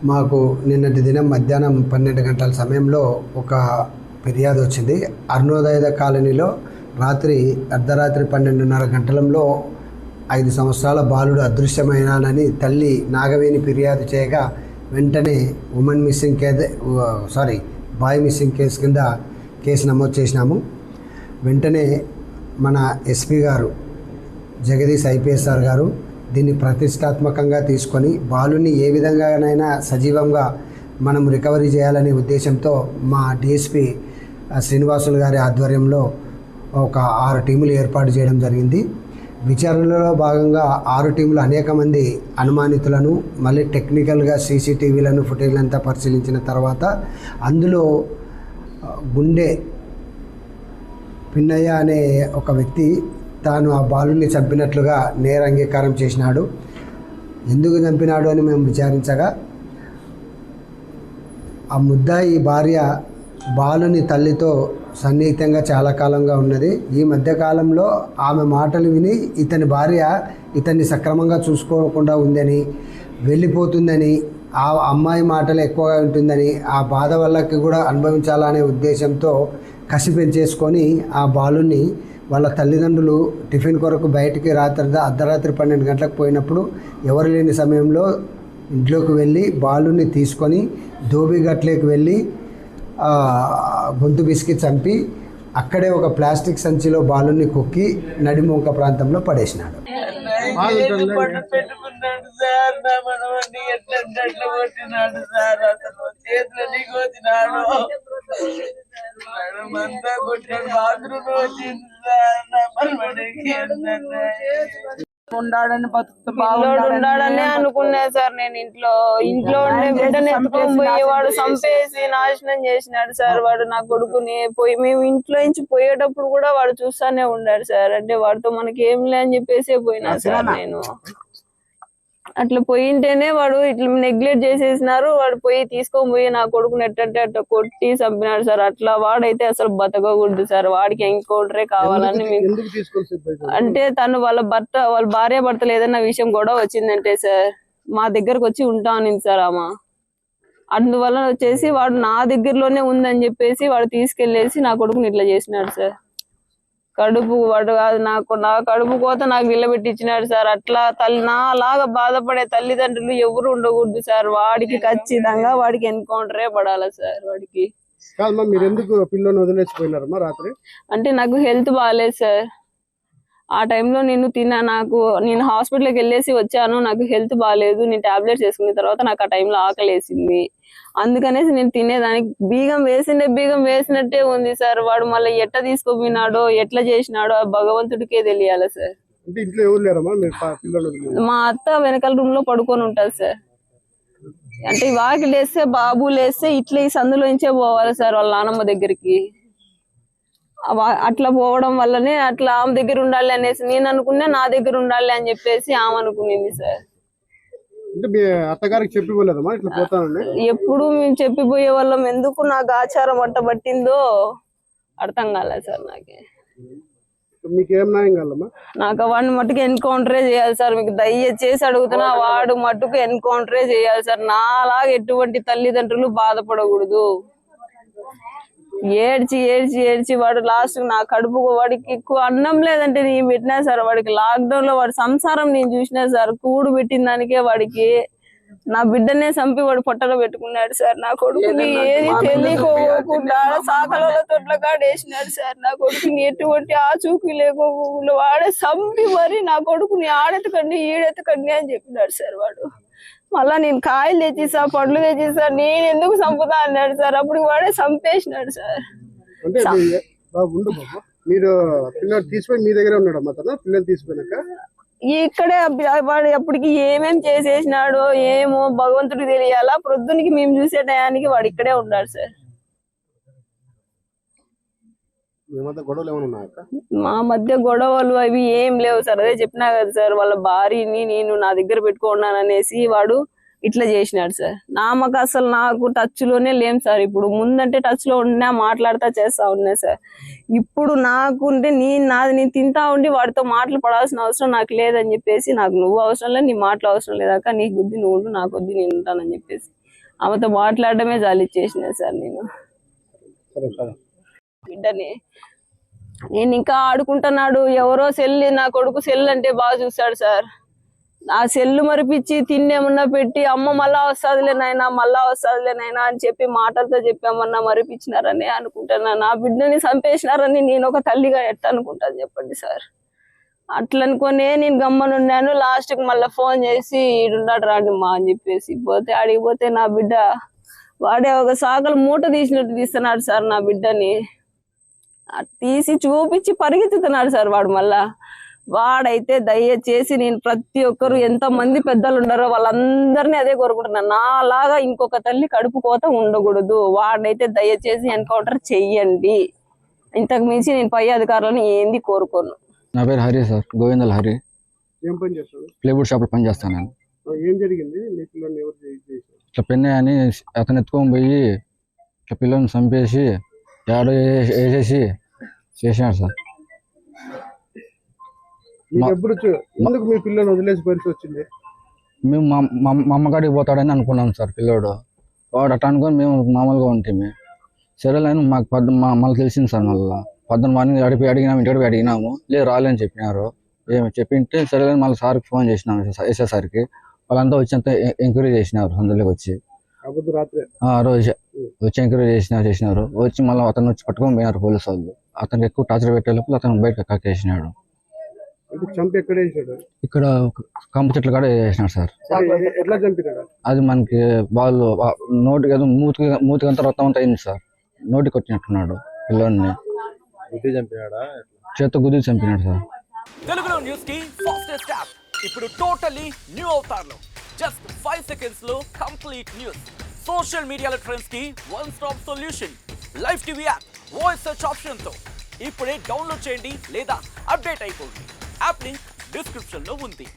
మాకు నిన్నటి దినం మధ్యాహ్నం 12 గంటల సమయంలో ఒక ఫిర్యాదు వచ్చింది. అరుణోదయ కాలనీలో అర్ధరాత్రి 12:30 గంటలలో 5 సంవత్సరాల బాలుడు అదృశ్యమైనానని తల్లి నాగవేణి ఫిర్యాదు చేయగా వెంటనే బాయ్ మిస్సింగ్ కేసు కింద కేసు నమోదు చేసినాము. వెంటనే మన ఎస్పీ గారు జగదీష్ ఐపీఎస్ సార్ గారు దీన్ని ప్రతిష్టాత్మకంగా తీసుకొని బాలుని ఏ విధంగానైనా సజీవంగా మనం రికవరీ చేయాలనే ఉద్దేశంతో మా డిఎస్పీ శ్రీనివాసులు గారి ఆధ్వర్యంలో ఒక 6 టీములు ఏర్పాటు చేయడం జరిగింది. విచారణలో భాగంగా 6 టీములు అనేక మంది అనుమానితులను మళ్ళీ టెక్నికల్గా సీసీటీవీలను ఫుటేజ్లంతా పరిశీలించిన తర్వాత అందులో గుండె పిన్నయ్య అనే ఒక వ్యక్తి తాను ఆ బాలుని చంపినట్లుగా నేర అంగీకారం చేసినాడు. ఎందుకు చంపినాడు అని మేము విచారించగా ఆ ముద్దాయి భార్య బాలుని తల్లితో సన్నిహితంగా చాలా కాలంగా ఉన్నది. ఈ మధ్యకాలంలో ఆమె మాటలు విని ఇతని భార్య ఇతన్ని సక్రమంగా చూసుకోకుండా ఉందని, వెళ్ళిపోతుందని, ఆ అమ్మాయి మాటలు ఎక్కువగా ఉంటుందని, ఆ బాధ వల్లకి కూడా అనుభవించాలనే ఉద్దేశంతో కసి పెంచేసుకొని ఆ బాలుని వాళ్ళ తల్లిదండ్రులు టిఫిన్ కొరకు బయటికి అర్ధరాత్రి 12 గంటలకు పోయినప్పుడు ఎవరు లేని సమయంలో ఇంట్లోకి వెళ్ళి బాలుని తీసుకొని ధోబిఘట్లోకి వెళ్ళి గొంతు బిసికి చంపి అక్కడే ఒక ప్లాస్టిక్ సంచిలో బాలుని కొక్కి నడిమొంక ప్రాంతంలో పడేసినాడు. ఉండాడని అనుకున్నా సార్. నేను ఇంట్లో ఉండే బిడ్డని ఎత్తుకొని పోయి వాడు చంపేసి నాశనం చేసినాడు సార్. వాడు నా కొడుకుని మేము ఇంట్లో నుంచి పోయేటప్పుడు కూడా వాడు చూస్తానే ఉన్నాడు సార్. అంటే వాడితో మనకి ఏం లే అని చెప్పేసి పోయినా సార్. నేను అట్లా పోయింటేనే వాడు ఇట్లా నెగ్లెక్ట్ చేసేసినారు. వాడు పోయి తీసుకొని పోయి నా కొడుకుని ఎట్టంటే అట్లా కొట్టి చంపినాడు సార్. అట్లా వాడైతే అసలు బతకకూడదు సార్. వాడికి ఎన్కౌంటరే కావాలని అంటే తను వాళ్ళ భార్య భర్తలు ఏదైనా విషయం కూడా వచ్చిందంటే సార్ మా దగ్గరకు వచ్చి ఉంటాను సార్ ఆమె. అందువల్ల వచ్చేసి వాడు నా దగ్గరలోనే ఉందని చెప్పేసి వాడు తీసుకెళ్లేసి నా కొడుకుని ఇట్లా చేసినాడు సార్. వాడు కాదు నా కడుపు కోత నాకు నిలబెట్టించినాడు సార్. అట్లా నా లాగా బాధపడే తల్లిదండ్రులు ఎవరు ఉండకూడదు సార్. వాడికి ఖచ్చితంగా వాడికి ఎన్కౌంటరే పడాలి సార్. వాడికి అంటే నాకు హెల్త్ బాగాలేదు సార్. ఆ టైంలో నేను హాస్పిటల్కి వెళ్ళేసి వచ్చాను. నాకు హెల్త్ బాగాలేదు. నేను టాబ్లెట్స్ వేసుకున్న తర్వాత నాకు ఆ టైంలో ఆకలేసింది. అందుకనేసి నేను తినేదానికి బీగం వేసినట్టే ఉంది సార్. వాడు మళ్ళీ ఎట్లా తీసుకుపోయినాడో ఎట్లా చేసినాడో భగవంతుడికే తెలియాలి సార్. మా అత్త వెనకాల రూమ్ లో పడుకొని ఉంటది సార్. అంటే వాకి లేస్తే బాబు లేస్తే ఇట్లా ఈ సందులోంచే పోవాలి సార్ వాళ్ళ నానమ్మ దగ్గరికి. అట్లా పోవడం వల్లనే అట్లా ఆమె దగ్గర ఉండాలి అనేసి నేను అనుకున్నా. నా దగ్గర ఉండాలి అని చెప్పేసి ఆమె అనుకునింది సార్. ఎప్పుడు మేము చెప్పిపోయే వాళ్ళం. ఎందుకు నాకు ఆచారం అట్ట పట్టిందో అర్థం కాలేదు సార్. నాకు వాడిని మట్టుకు ఎన్కౌంటరే చేయాలి సార్. మీకు దయచేసి అడుగుతున్నా, వాడు మట్టుకు ఎన్కౌంటరే చేయాలి సార్. నాలాగా ఎటువంటి తల్లిదండ్రులు బాధపడకూడదు. ఏడ్చి వాడు లాస్ట్ నా కడుపుకు వాడికి ఎక్కువ అన్నం లేదంటే నేను పెట్టినా సార్. వాడికి లాక్డౌన్ లో వాడి సంసారం నేను చూసినా సార్. కూడు పెట్టిన దానికే వాడికి నా బిడ్డనే చంపి వాడు పొట్టలో పెట్టుకున్నాడు సార్. నా కొడుకుని ఏది తెలియకోకుండా సాకల తొట్ల కాడేసినాడు సార్. నా కొడుకుని ఎటువంటి ఆచూకీ లేకోకుండా వాడే చంపి మరి నా కొడుకుని ఆడెతకండి ఈడెతకండి అని చెప్పినాడు సార్. వాడు మళ్ళా నేను కాయలు తెచ్చిస్తా పండ్లు తెచ్చిస్తా నేను ఎందుకు చంపుతా అన్నాడు సార్. అప్పుడు వాడే చంపేసినాడు సార్. ఇక్కడే వాడు ఎప్పటికి ఏమేం చేసేసినాడో ఏమో భగవంతుడికి తెలియాలా. ప్రొద్దునికి మేము చూసే టయానికి వాడు ఇక్కడే ఉన్నాడు సార్. మా మధ్య గొడవలు అవి ఏం లేవు సార్. అదే చెప్పినా కదా సార్, వాళ్ళ భార్యని నేను నా దగ్గర పెట్టుకున్నాననేసి వాడు ఇట్లా చేసినాడు సార్. నామకు అసలు నాకు టచ్ లోనే లేం సార్. ఇప్పుడు ముందంటే టచ్ లో ఉన్నా మాట్లాడుతా చేస్తా ఉన్నా సార్. ఇప్పుడు నాకుంటే నేను తింటా ఉండి వాడితో మాటలు పడాల్సిన అవసరం నాకు లేదని చెప్పేసి, నాకు నువ్వు అవసరం లేదు నీ మాటలు అవసరం లేదాక నీ బుద్ధి నువ్వు నా కొద్ది నేను ఉంటానని చెప్పేసి ఆమెతో మాట్లాడడమే జాలిచ్చేసిన సార్ నేను బిడ్డని. నేను ఇంకా ఆడుకుంటున్నాడు, ఎవరో సెల్, నా కొడుకు సెల్ అంటే బాగా చూస్తాడు సార్. ఆ సెల్లు మరిపించి తిన్నేమన్నా పెట్టి అమ్మ మళ్ళా వస్తుందిలే నాయనా అని చెప్పి మాటలతో చెప్పామన్నా మరిపించినారని అనుకుంటున్నా. నా బిడ్డని చంపేసినారని నేను ఒక తల్లిగా ఎట్ట అనుకుంటాను చెప్పండి సార్. అట్లా అనుకునే నేను గమ్మనున్నాను. లాస్ట్కి మళ్ళీ ఫోన్ చేసి ఈడున్నాడు రాండి మా అని చెప్పేసి పోతే అడిగిపోతే నా బిడ్డ వాడే ఒక సాగలు మూట తీసినట్టు తీస్తున్నాడు సార్. నా బిడ్డని తీసి చూపించి పరిగెత్తుతున్నాడు సార్ వాడు. మళ్ళా వాడైతే దయచేసి నేను ప్రతి ఒక్కరు ఎంతమంది పెద్దలు ఉన్నారో వాళ్ళందరినీ అదే కోరుకుంటున్నాను, నాలాగా ఇంకొక తల్లి కడుపు కోత ఉండకూడదు. వాడైతే దయచేసి ఎన్కౌంటర్ చెయ్యండి. ఇంతకు మించి నేను పై అధికారులను ఏంది కోరుకోను. నా పేరు హరి సార్, గోవిందల్ హరి. ఏం పని చేస్తాడు? ప్లేవుడ్ షాప్లో పని చేస్తాను నేను. ఏం జరిగింది? మీ పిల్లల్ని ఎవరు చేశారు? ఇట్లా పెన్నె అని అతను ఎత్తుకొని పోయి ఇట్లా పిల్లల్ని చంపేసి ఏడో వేసేసి చేసినాడు సార్. ఎందుకు మీ పిల్లల్ని వదిలేసి పరిస్థితి వచ్చింది? మేము మా అమ్మగాడికి పోతాడని అనుకున్నాం సార్. పిల్లోడు వాడు అట్లా అనుకొని మేము మామూలుగా ఉంటాము. సరేలేని మాకు మళ్ళీ తెలిసింది సార్. మళ్ళీ పొద్దున్న మార్నింగ్ అడిగినాము, ఇంటికి అడిగినాము, లేదు రాలేని చెప్పినారు. ఏమి చెప్పింటే సరేలేని మళ్ళీ సార్కి ఫోన్ చేసినాము, ఎస్ఐసార్కి. వాళ్ళంతా వచ్చేంత ఎంక్వైరీ చేసినారు సందులోకి వచ్చి. రోజు వచ్చి ఎంక్వైరీ చేసినారు. వచ్చి మళ్ళీ అతను వచ్చి పట్టుకొని పోయినారు పోలీసు వాళ్ళు. అతనికి ఎక్కువ టార్చర్ పెట్టే లోపల అతను బయట కక్కేసినాడు. ఇక్కడ కంప చెట్ల కాడ వేసినాడు సార్. అది మనకి వాళ్ళు నోటికి ఏదో మూతికంతా రక్తం అంతా అయింది సార్. నోటి కొట్టినట్టున్నాడు పిల్లోడిని. చేత్తో గుద్ది చంపినాడు సార్. తెలుగులో న్యూస్ కి ఫాస్టెస్ట్ యాప్ ఇప్పుడు టోటల్లీ న్యూ అవతార్లో జస్ట్ 5 seconds లో కంప్లీట్ న్యూస్. సోషల్ మీడియాలో ట్రెండ్స్ కి one stop solution. Live TV app voice search option తో ఇప్పుడే డౌన్లోడ్ చేయండి లేదా అప్డేట్ అయిపోండి. యాప్ లింక్ డిస్క్రిప్షన్ లో ఉంది.